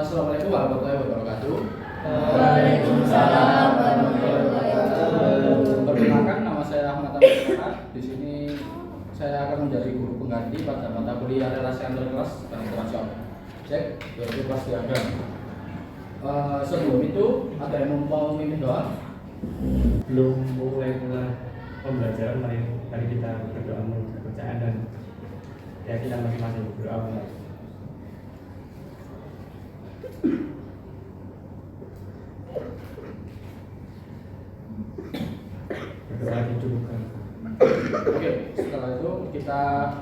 Assalamualaikum warahmatullahi wabarakatuh. Waalaikumsalam warahmatullahi wabarakatuh. Perkenalkan, nama saya Ahmad Abdul. Di sini saya akan menjadi guru pengganti pada mata kuliah relasi antar kelas dan interaksi objek, yaitu kelas diagram. Sebelum itu ada yang mau mimpin doa? Belum mulai pembelajaran, mari kita berdoa menuju bacaan dan ya kita masing-masing berdoa mulai. Berdoa dicukupkan. Oke, setelah itu saya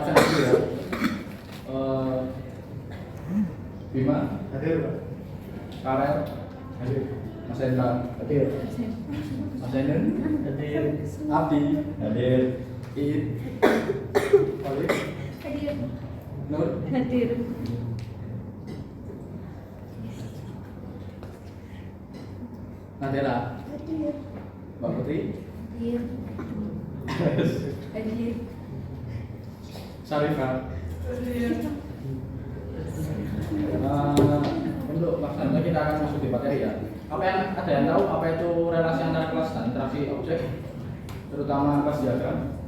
absen dulu ya. Bima, Hadir, Pak. Karel, Hadir. Mas Hendra, Hadir. Mas Hendra, Hadir. Abdi, Hadir. Iit, Olive, Hadir. Nur, Hadir. Nadela, Hadir. Mbak Putri, Hadir. Hadir. Sarifah. Untuk maksudnya kita akan masuk di materi ya. Ada yang tahu apa itu relasi antara kelas dan interaksi objek, terutama kelas diagram?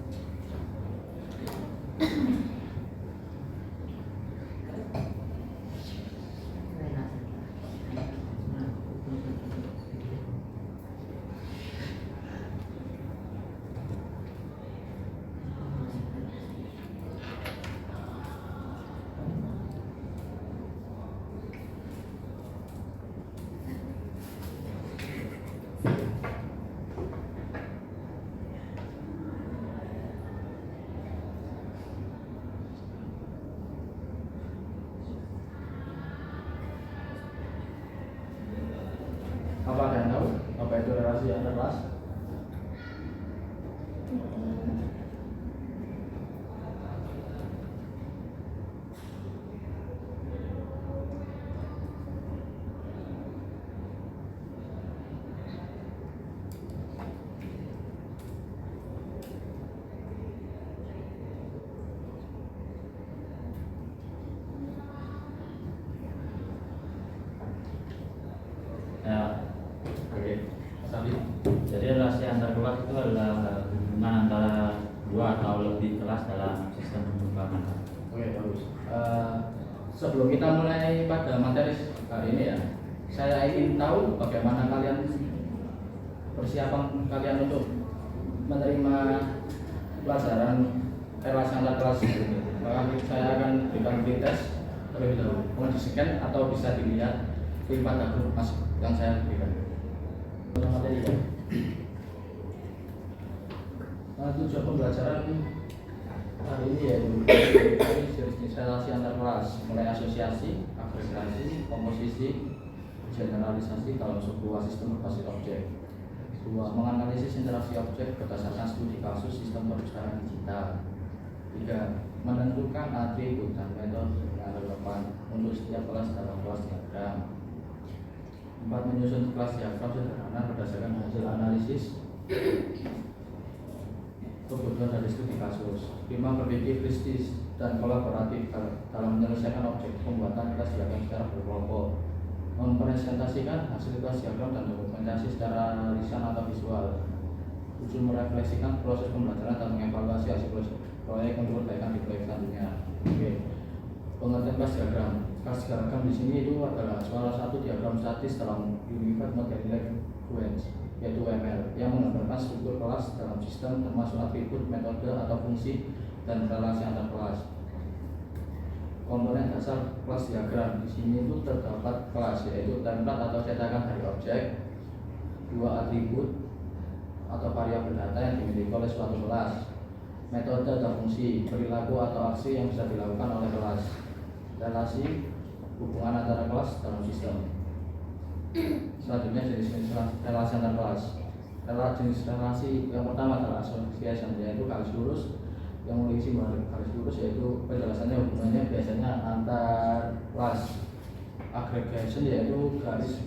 Apa ada yang tahu apa itu relasi antar kelas? Ya, Oke, Mas Andi. jadi relasi antar kelas itu adalah hubungan antara dua atau lebih kelas dalam sistem pengembangan. Oke, bagus. Sebelum kita mulai pada materi hari ini ya, saya ingin tahu bagaimana persiapan kalian untuk menerima pelajaran relasi antar kelas ini. Maka saya akan berikan free test terlebih dahulu. Mau di-scan atau bisa dilihat di pada grup mas yang saya berikan. Materi ya. Tujuan pembelajaran hari ini yaitu jenis relasi antar kelas, mulai asosiasi, agregasi, komposisi, generalisasi dalam sebuah sistem berbasis objek. 2. Menganalisis interaksi objek berdasarkan studi kasus sistem perpustakaan digital. 3. Menentukan atribut dan metode yang relevan untuk setiap kelas dalam kelas diagram. 4. Menyusun kelas diagram sederhana berdasarkan hasil analisis kebutuhan dari studi kasus. 5. Berpikir kritis dan kolaboratif dalam menyelesaikan objek pembuatan kelas diagram secara berkelompok. Mempresentasikan hasil kelas diagram dan dokumentasi secara lisan atau visual. 7. Merefleksikan proses pembelajaran dan mengevaluasi hasil proyek untuk perbaikan di proyek selanjutnya. Oke. Pengertian kelas diagram. Kelas diagram di sini itu adalah salah satu diagram statis dalam Unified Modeling Language, yaitu UML, yang menggambarkan struktur kelas dalam sistem termasuk atribut, metode atau fungsi dan relasi antar kelas. Komponen dasar kelas diagram di sini itu terdapat kelas, yaitu template atau cetakan dari objek, 2 atribut atau variabel data yang dimiliki oleh suatu kelas, metode atau fungsi, perilaku atau aksi yang bisa dilakukan oleh kelas, relasi hubungan antara kelas dalam sistem. Selanjutnya jenis relasi antar kelas. Jenis relasi yang pertama adalah association, yaitu garis lurus yang memiliki simbol garis lurus, yaitu penjelasannya hubungannya biasanya antar kelas. Aggregation yaitu garis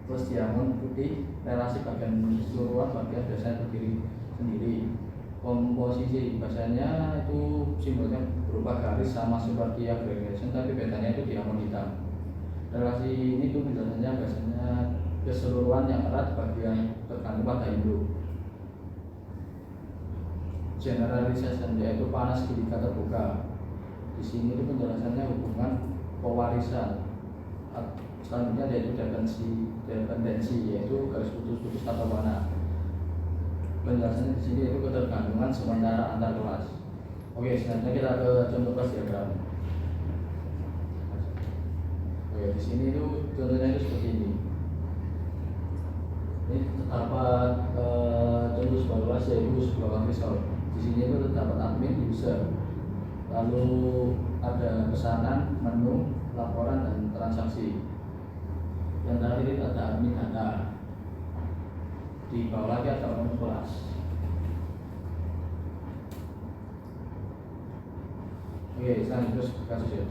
plus diamond putih, relasi bagian keseluruhan bagian biasanya berdiri sendiri. Komposisi biasanya itu simbolnya berupa garis sama seperti aggregation, tapi bedanya itu diamond hitam. Relasi ini tuh penjelasannya biasanya keseluruhan yang erat bagi yang tergantung pada induk. Generalisasi yaitu panas ketika terbuka. Di sini itu penjelasannya hubungan pewarisan. Selanjutnya yaitu dependensi yaitu garis putus atau mana. Penjelasannya di sini yaitu ketergantungan sementara antar kelas. Oke, selanjutnya kita ke contoh kelas diagram. Oke, di sini itu contohnya itu seperti ini. Ini terdapat contoh sebuah kelas yaitu sebuah kampus. Di sini itu terdapat admin, user, lalu ada pesanan, menu, laporan dan transaksi. Yang terakhir itu ada admin data. Di bawah lagi ada orang kelas. Oke, selanjutnya terus kasus ya.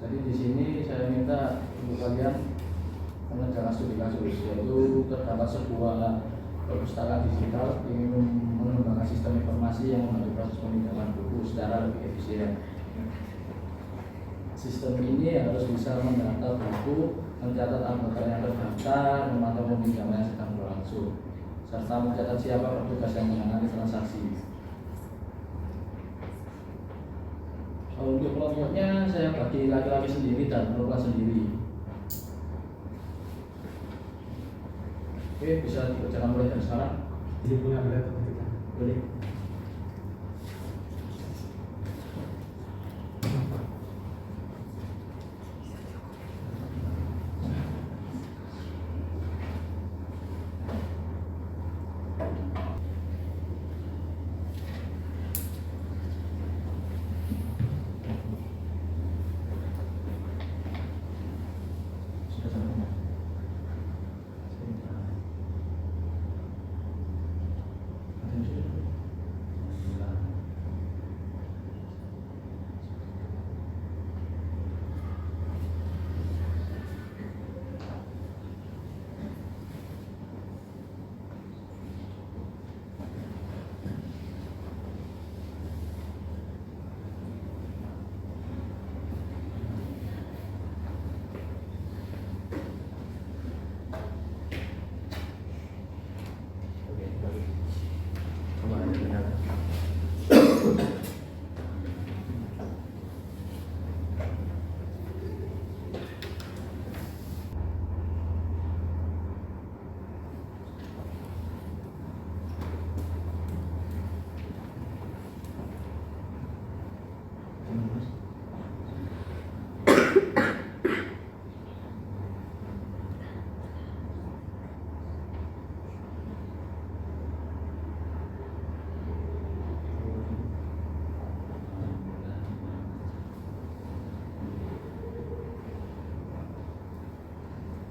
Jadi di sini saya minta untuk kalian mengerjakan studi kasus, yaitu terdapat sebuah perpustakaan digital ingin mengembangkan sistem informasi yang membantu proses pemindahan buku secara lebih efisien. Sistem ini harus bisa mendata buku, mencatat anggota yang terdaftar, memantau pemindahan yang sedang berlangsung, serta mencatat siapa petugas yang menangani transaksi. Untuk kelompoknya saya bagi laki-laki sendiri dan perempuan sendiri. Oke, bisa dikerjakan mulai dari sekarang. Jadi punya berat Boleh. Sudah sampai.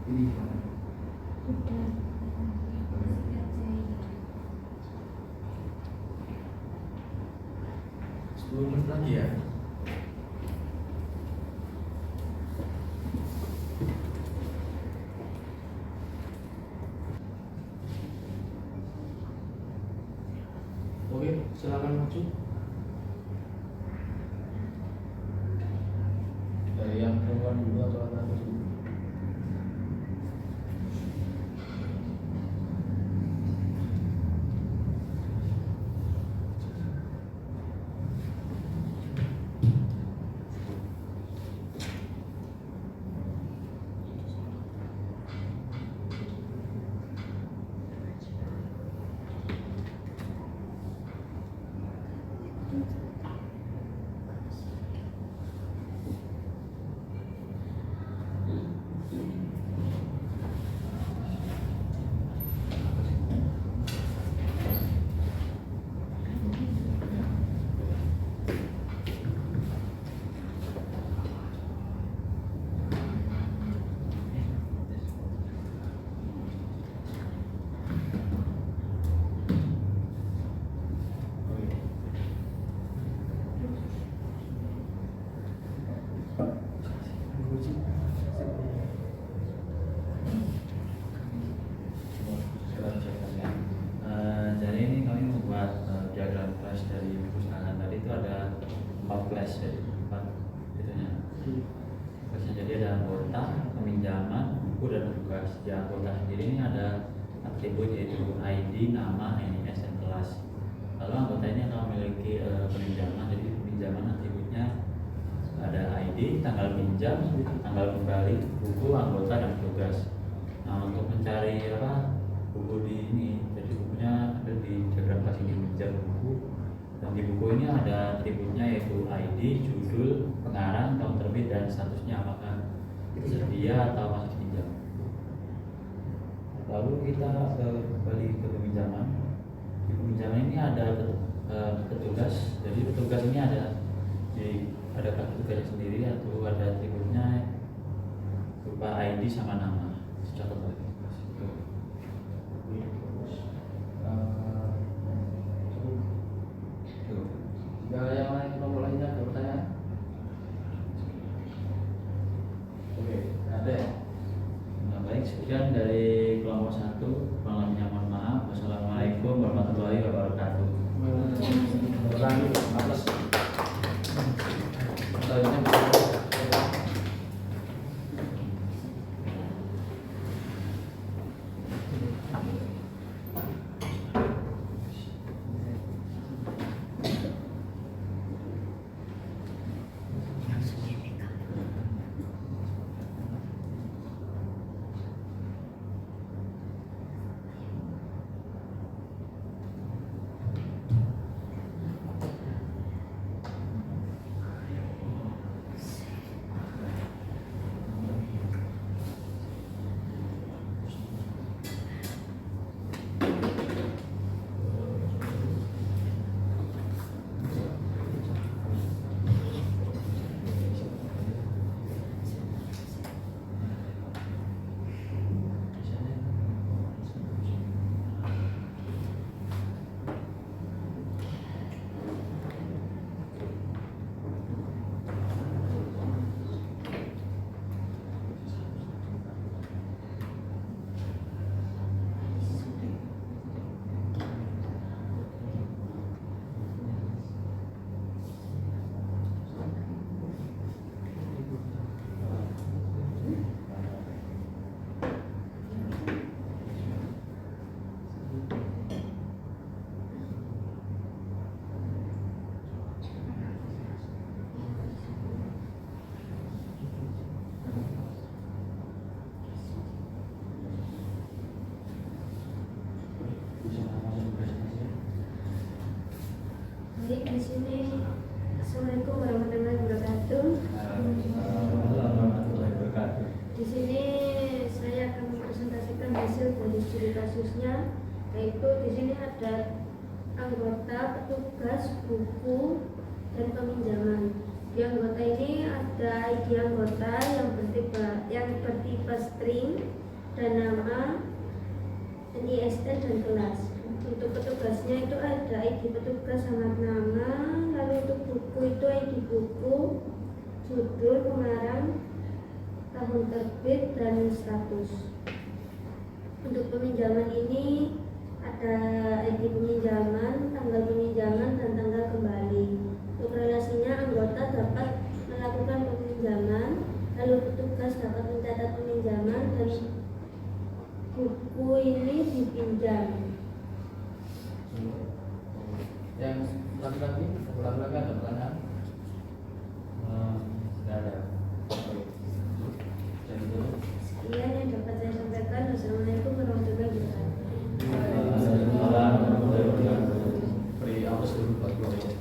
Ini Sudah. 10 menit lagi ya. Oke, silakan maju. Dari yang perempuan dulu atau laki-laki dulu? Jadi ini kami membuat diagram flash dari perpustakaan tadi itu ada 4 flash, jadi 4 itunya. Flashnya jadi ada anggota, peminjaman, buku dan tugas. Di anggota sendiri ini ada atribut yaitu ID, nama, NIS, dan kelas. Lalu anggota ini akan memiliki peminjaman. Jadi peminjaman atributnya ada ID, tanggal pinjam, tanggal kembali, buku, anggota, dan tugas. Nah, untuk mencari buku di ini, jadi bukunya ada di diagram kelas ini, pinjam buku. Dan di buku ini ada atributnya yaitu ID, judul, pengarang, tahun terbit, dan statusnya apakah tersedia atau masih pinjam. Lalu kita kembali ke peminjaman. Di peminjaman ini ada petugas. Jadi petugas ini ada petugasnya sendiri atau ada atributnya berupa ID sama nama. Catat lagi. Jika yang lain kelompok lainnya ada pertanyaan? Oke, ada ya? Nah, baik, sekian dari kelompok 1. Kurang lebihnya mohon maaf. Wassalamualaikum warahmatullahi wabarakatuh. Berlanjut, atas. Pertanyaannya Baik, di sini Assalamualaikum warahmatullahi wabarakatuh. Warahmatullahi wabarakatuh. Di sini saya akan mempresentasikan hasil dari studi kasusnya, yaitu di sini ada anggota, petugas, buku, dan peminjaman. Di anggota ini ada ID anggota yang bertipe string dan nama, NISN, dan kelas. Untuk petugasnya itu ada ID petugas sama nama. Lalu untuk buku itu ID buku, judul, pengarang, tahun terbit, dan status. Untuk peminjaman ini ada ID peminjaman, tanggal peminjaman, dan tanggal kembali. Untuk relasinya, anggota dapat melakukan peminjaman, lalu petugas dapat mencatat peminjaman, dan buku ini dipinjam. yang laki-laki ada pertanyaan? Tidak ada. Jadi dulu. Sekian yang dapat saya sampaikan. Wassalamualaikum warahmatullahi wabarakatuh. Warahmatullahi wabarakatuh. Beri aplaus dulu buat kelompok.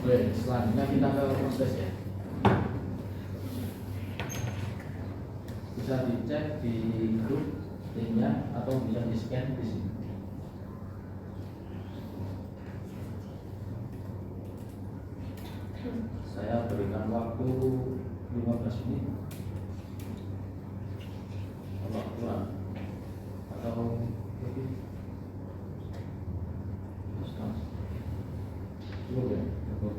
Oke, selanjutnya kita ke proses ya. Bisa dicek di grup linknya atau bisa di scan di sini. Saya berikan waktu 15 menit. Kalau kurang atau lebih, cukup ya. Cukup.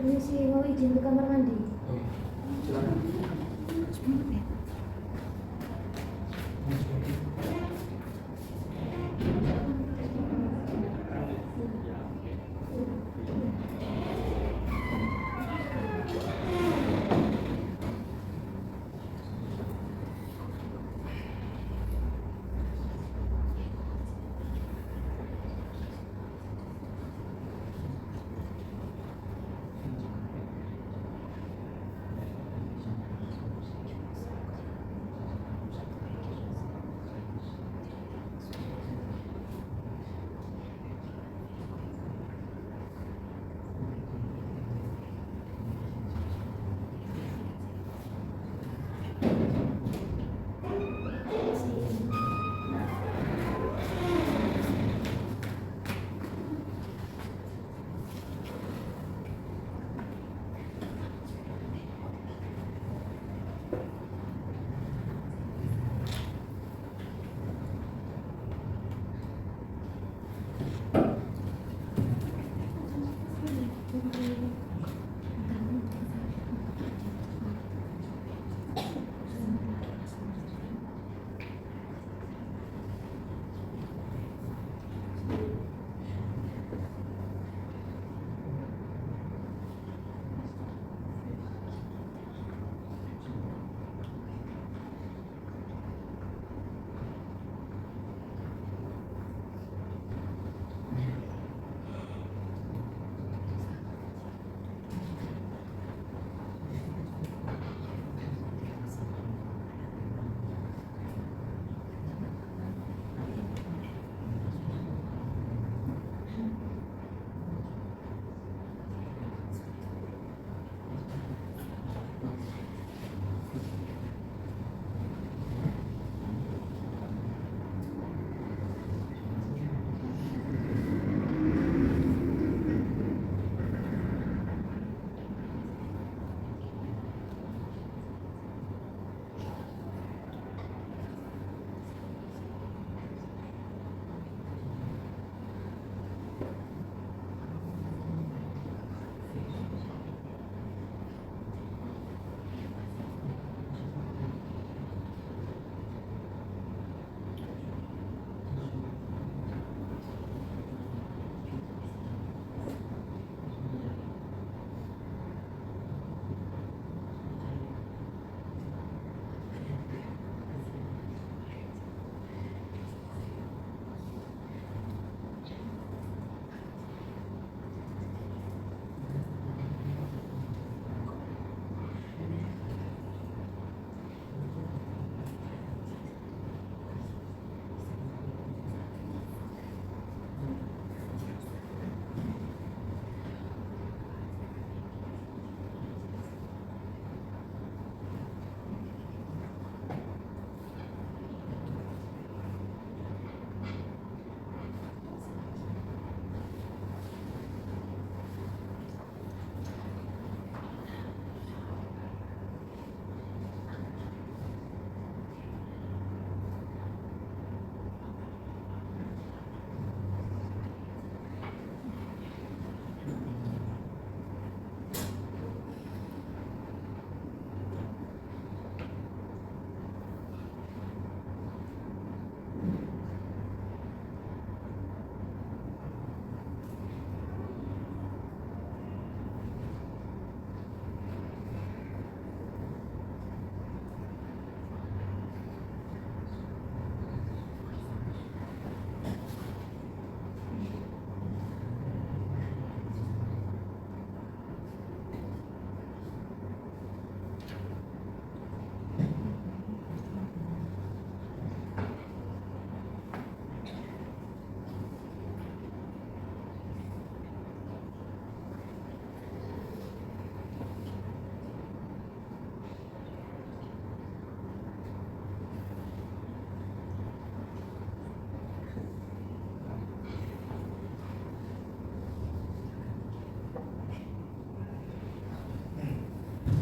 permisi, mau izin ke kamar mandi. Oke, silakan.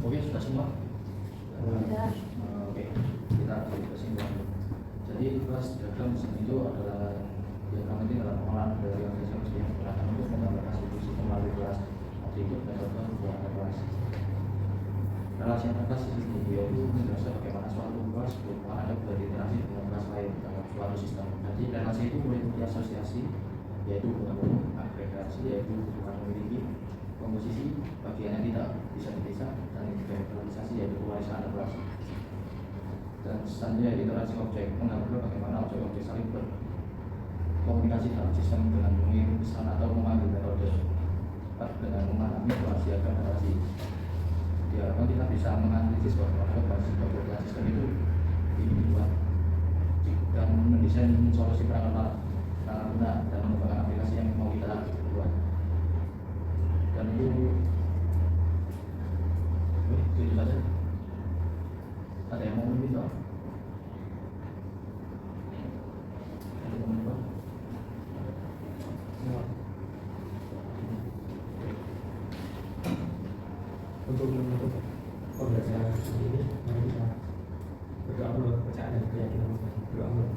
Oke, sudah semua? Sudah. Oke, kita ambil kesimpulan. Jadi kelas dagang itu adalah yang kami ini adalah pengolahan dari organisasi yang digunakan untuk menggambarkan sistem melalui kelas atribut metode sebuah relasi. Relasi antar kelas itu yaitu menjelaskan bagaimana suatu kelas merupakan ada berinteraksi dengan kelas lain dalam suatu sistem. Jadi relasi itu boleh asosiasi, yaitu hubungan agregasi, yaitu hubungan memiliki komposisi bagian yang tidak bisa dipisah, dan individualisasi, yaitu pewarisan antar kelas. Dan selanjutnya interaksi objek, mengatur bagaimana objek-objek saling berkomunikasi dalam sistem dengan mengirim pesan atau memanggil metode dengan memahami kewajiban relasi. Diharapkan kita bisa menganalisis bagaimana kewajiban sistem itu dibuat dan mendesain solusi perangkat guna dan mengembangkan aplikasi yang mau kita buat. Dan itu saja. Ada yang mau minta? Ada yang mau minta? Untuk menutup pembelajaran ini, mari kita berdoa menurut kepercayaan dan keyakinan masing-masing. Berdoa menurut.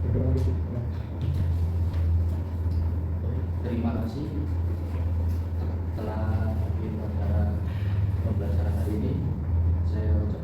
Berdoa menurut. Terima kasih telah hadir pada pembelajaran hari ini. Saya ucapkan